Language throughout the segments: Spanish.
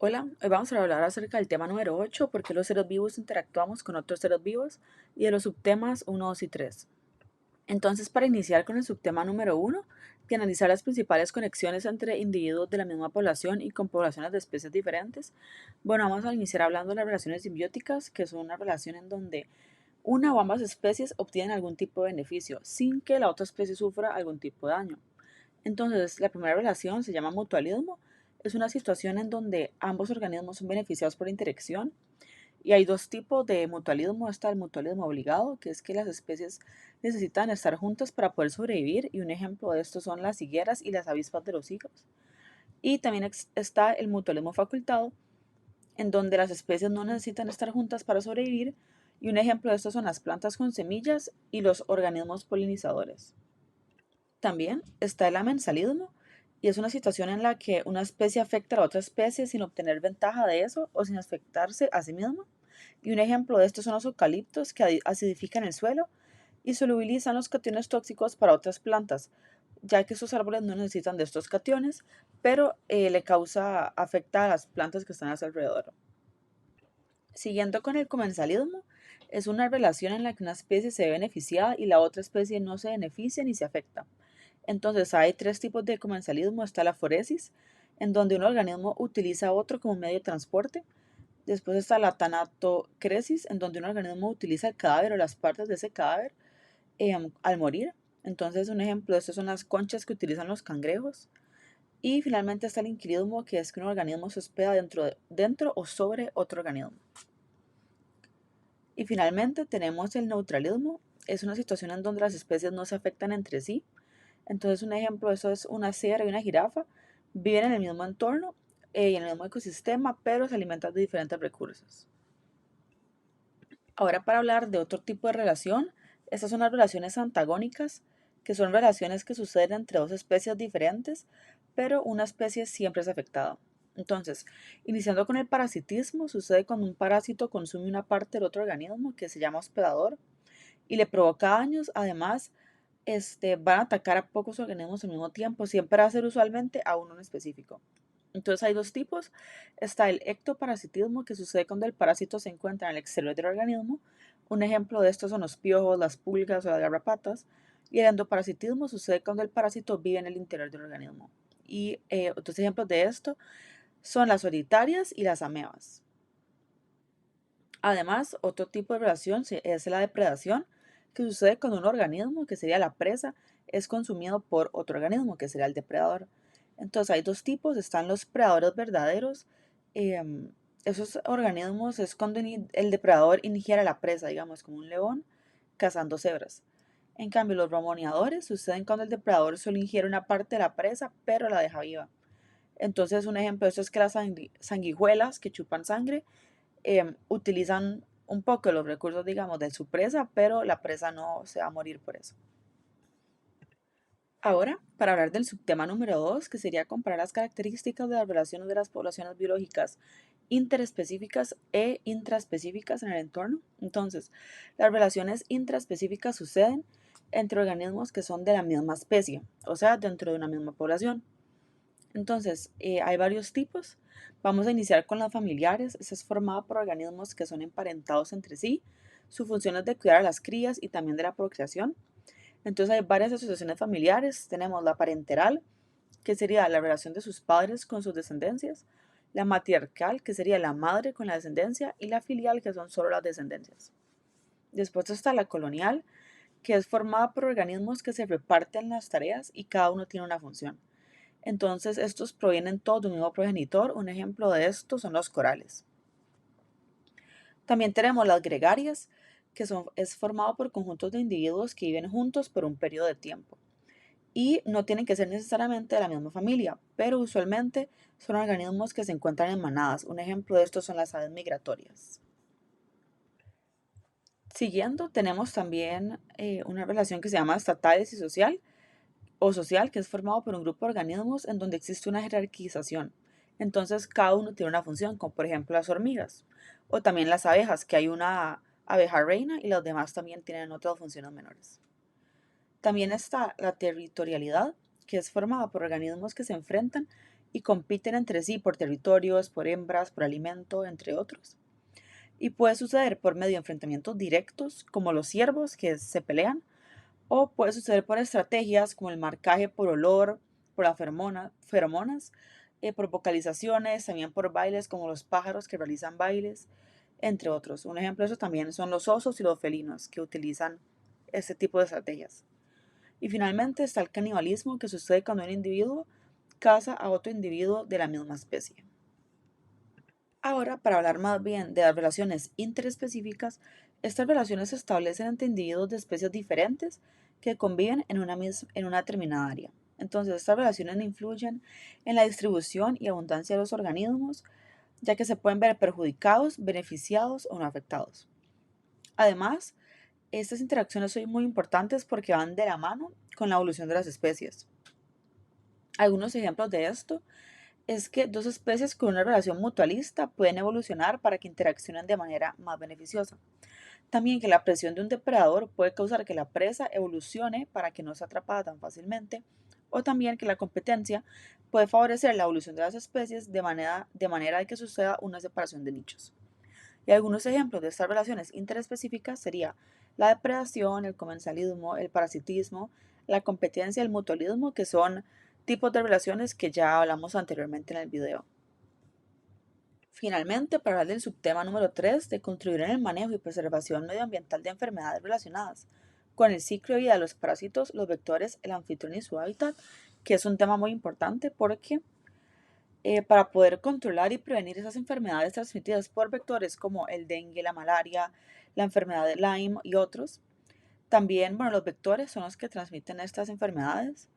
Hola, hoy vamos a hablar acerca del tema número 8, por qué los seres vivos interactuamos con otros seres vivos, y de los subtemas uno, 2 y 3. Entonces, para iniciar con el subtema número 1, que analizar las principales conexiones entre individuos de la misma población y con poblaciones de especies diferentes, bueno, vamos a iniciar hablando de las relaciones simbióticas, que son una relación en donde una o ambas especies obtienen algún tipo de beneficio sin que la otra especie sufra algún tipo de daño. Entonces, la primera relación se llama mutualismo. Es una situación en donde ambos organismos son beneficiados por la interacción. Y hay dos tipos de mutualismo. Está el mutualismo obligado, que es que las especies necesitan estar juntas para poder sobrevivir. Y un ejemplo de esto son las higueras y las avispas de los higos. Y también está el mutualismo facultado, en donde las especies no necesitan estar juntas para sobrevivir. Y un ejemplo de esto son las plantas con semillas y los organismos polinizadores. También está el amensalismo, y es una situación en la que una especie afecta a la otra especie sin obtener ventaja de eso o sin afectarse a sí misma. Y un ejemplo de esto son los eucaliptos que acidifican el suelo y solubilizan los cationes tóxicos para otras plantas, ya que estos árboles no necesitan de estos cationes, pero afecta a las plantas que están a su alrededor. Siguiendo con el comensalismo, es una relación en la que una especie se ve beneficiada y la otra especie no se beneficia ni se afecta. Entonces hay tres tipos de comensalismo. Está la foresis, en donde un organismo utiliza a otro como medio de transporte. Después está la tanatocresis, en donde un organismo utiliza el cadáver o las partes de ese cadáver al morir. Entonces un ejemplo de esto son las conchas que utilizan los cangrejos. Y finalmente está el inquilismo, que es que un organismo se hospeda dentro o sobre otro organismo. Y finalmente tenemos el neutralismo. Es una situación en donde las especies no se afectan entre sí. Entonces un ejemplo de eso es una cebra y una jirafa. Viven en el mismo entorno y en el mismo ecosistema, pero se alimentan de diferentes recursos. Ahora, para hablar de otro tipo de relación, estas son las relaciones antagónicas, que son relaciones que suceden entre dos especies diferentes, pero una especie siempre es afectada. Entonces, iniciando con el parasitismo, sucede cuando un parásito consume una parte del otro organismo que se llama hospedador y le provoca daños. Además, van a atacar a pocos organismos al mismo tiempo, siempre va a ser usualmente a uno en específico. Entonces hay dos tipos. Está el ectoparasitismo, que sucede cuando el parásito se encuentra en el exterior del organismo. Un ejemplo de esto son los piojos, las pulgas o las garrapatas. Y el endoparasitismo sucede cuando el parásito vive en el interior del organismo. Y otros ejemplos de esto son las solitarias y las amebas. Además, otro tipo de relación es la depredación, que sucede cuando un organismo, que sería la presa, es consumido por otro organismo, que sería el depredador. Entonces hay dos tipos. Están los predadores verdaderos. Esos organismos es cuando el depredador ingiere a la presa, digamos, como un león cazando cebras. En cambio, los ramoneadores suceden cuando el depredador solo ingiere una parte de la presa, pero la deja viva. Entonces, un ejemplo de esto es que las sanguijuelas que chupan sangre utilizan un poco los recursos, digamos, de su presa, pero la presa no se va a morir por eso. Ahora, para hablar del subtema número 2, que sería comparar las características de las relaciones de las poblaciones biológicas interespecíficas e intraespecíficas en el entorno. Entonces, las relaciones intraespecíficas suceden entre organismos que son de la misma especie, o sea, dentro de una misma población. Entonces, hay varios tipos. Vamos a iniciar con las familiares. Esta es formada por organismos que son emparentados entre sí. Su función es de cuidar a las crías y también de la procreación. Entonces, hay varias asociaciones familiares. Tenemos la parenteral, que sería la relación de sus padres con sus descendencias. La matriarcal, que sería la madre con la descendencia. Y la filial, que son solo las descendencias. Después está la colonial, que es formada por organismos que se reparten las tareas y cada uno tiene una función. Entonces, estos provienen todos de un mismo progenitor. Un ejemplo de esto son los corales. También tenemos las gregarias, es formado por conjuntos de individuos que viven juntos por un periodo de tiempo. Y no tienen que ser necesariamente de la misma familia, pero usualmente son organismos que se encuentran en manadas. Un ejemplo de esto son las aves migratorias. Siguiendo, tenemos también una relación que se llama estatales y social, que es formado por un grupo de organismos en donde existe una jerarquización. Entonces, cada uno tiene una función, como por ejemplo las hormigas, o también las abejas, que hay una abeja reina y los demás también tienen otras funciones menores. También está la territorialidad, que es formada por organismos que se enfrentan y compiten entre sí por territorios, por hembras, por alimento, entre otros. Y puede suceder por medio de enfrentamientos directos, como los ciervos que se pelean, o puede suceder por estrategias como el marcaje por olor, por la feromonas, por vocalizaciones, también por bailes como los pájaros que realizan bailes, entre otros. Un ejemplo de eso también son los osos y los felinos que utilizan este tipo de estrategias. Y finalmente está el canibalismo que sucede cuando un individuo caza a otro individuo de la misma especie. Ahora, para hablar más bien de las relaciones interespecíficas, estas relaciones se establecen entre individuos de especies diferentes que conviven en una determinada área. Entonces, estas relaciones influyen en la distribución y abundancia de los organismos, ya que se pueden ver perjudicados, beneficiados o no afectados. Además, estas interacciones son muy importantes porque van de la mano con la evolución de las especies. Algunos ejemplos de esto es que dos especies con una relación mutualista pueden evolucionar para que interaccionen de manera más beneficiosa. También que la presión de un depredador puede causar que la presa evolucione para que no sea atrapada tan fácilmente, o también que la competencia puede favorecer la evolución de las especies de manera que suceda una separación de nichos. Y algunos ejemplos de estas relaciones interespecíficas sería la depredación, el comensalismo, el parasitismo, la competencia y el mutualismo, que son tipos de relaciones que ya hablamos anteriormente en el video. Finalmente, para hablar del subtema número 3 de contribuir en el manejo y preservación medioambiental de enfermedades relacionadas con el ciclo de vida de los parásitos, los vectores, el anfitrión y su hábitat, que es un tema muy importante porque para poder controlar y prevenir esas enfermedades transmitidas por vectores como el dengue, la malaria, la enfermedad de Lyme y otros. También, bueno, los vectores son los que transmiten estas enfermedades.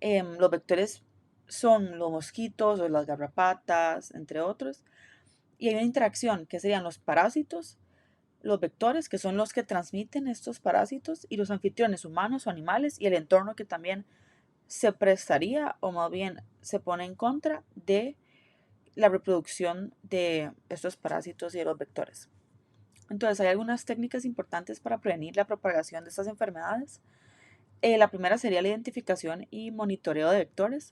Los vectores son los mosquitos o las garrapatas, entre otros. Y hay una interacción que serían los parásitos, los vectores, que son los que transmiten estos parásitos, y los anfitriones humanos o animales, y el entorno que también se prestaría o más bien se pone en contra de la reproducción de estos parásitos y de los vectores. Entonces, hay algunas técnicas importantes para prevenir la propagación de estas enfermedades. La primera sería la identificación y monitoreo de vectores,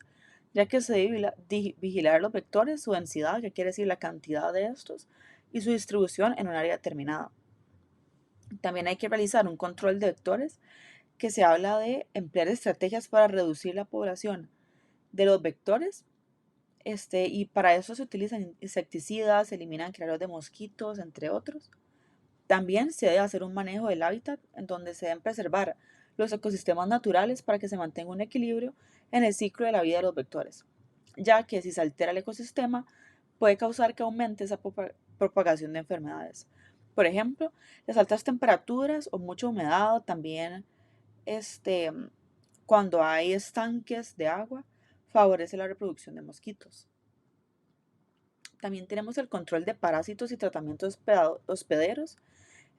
ya que se debe vigilar los vectores, su densidad, que quiere decir la cantidad de estos, y su distribución en un área determinada. También hay que realizar un control de vectores, que se habla de emplear estrategias para reducir la población de los vectores. Y para eso se utilizan insecticidas, se eliminan criaderos de mosquitos, entre otros. También se debe hacer un manejo del hábitat en donde se deben preservar los ecosistemas naturales para que se mantenga un equilibrio en el ciclo de la vida de los vectores, ya que si se altera el ecosistema puede causar que aumente esa propagación de enfermedades. Por ejemplo, las altas temperaturas o mucha humedad, también este, cuando hay estanques de agua, favorece la reproducción de mosquitos. También tenemos el control de parásitos y tratamientos hospederos.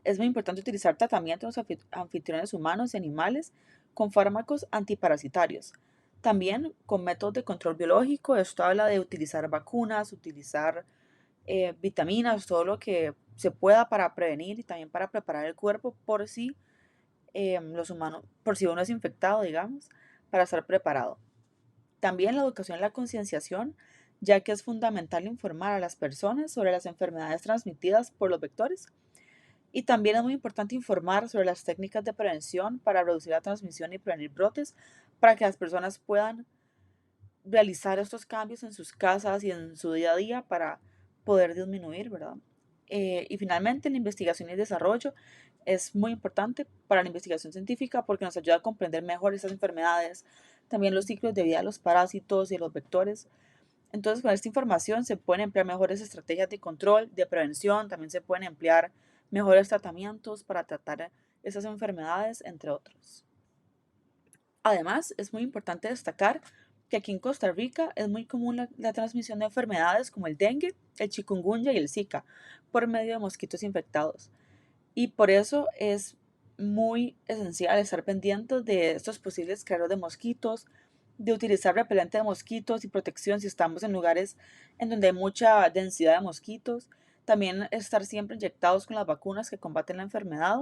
Es muy importante utilizar tratamientos en los anfitriones humanos y animales con fármacos antiparasitarios. También con métodos de control biológico. Esto habla de utilizar vacunas, utilizar vitaminas, todo lo que se pueda para prevenir y también para preparar el cuerpo por si los humanos, por si uno es infectado, digamos, para estar preparado. También la educación y la concienciación, ya que es fundamental informar a las personas sobre las enfermedades transmitidas por los vectores. Y también es muy importante informar sobre las técnicas de prevención para reducir la transmisión y prevenir brotes, para que las personas puedan realizar estos cambios en sus casas y en su día a día para poder disminuir, ¿verdad? Y finalmente, la investigación y desarrollo es muy importante para la investigación científica porque nos ayuda a comprender mejor estas enfermedades, también los ciclos de vida de los parásitos y los vectores. Entonces, con esta información se pueden emplear mejores estrategias de control, de prevención, también se pueden emplear mejores tratamientos para tratar esas enfermedades, entre otros. Además, es muy importante destacar que aquí en Costa Rica es muy común la transmisión de enfermedades como el dengue, el chikungunya y el Zika por medio de mosquitos infectados. Y por eso es muy esencial estar pendientes de estos posibles criaderos de mosquitos, de utilizar repelente de mosquitos y protección si estamos en lugares en donde hay mucha densidad de mosquitos. También estar siempre inyectados con las vacunas que combaten la enfermedad.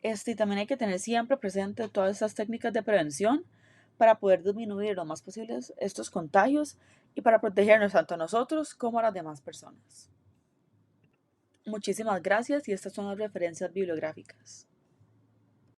Y también hay que tener siempre presente todas estas técnicas de prevención para poder disminuir lo más posible estos contagios y para protegernos tanto a nosotros como a las demás personas. Muchísimas gracias y estas son las referencias bibliográficas.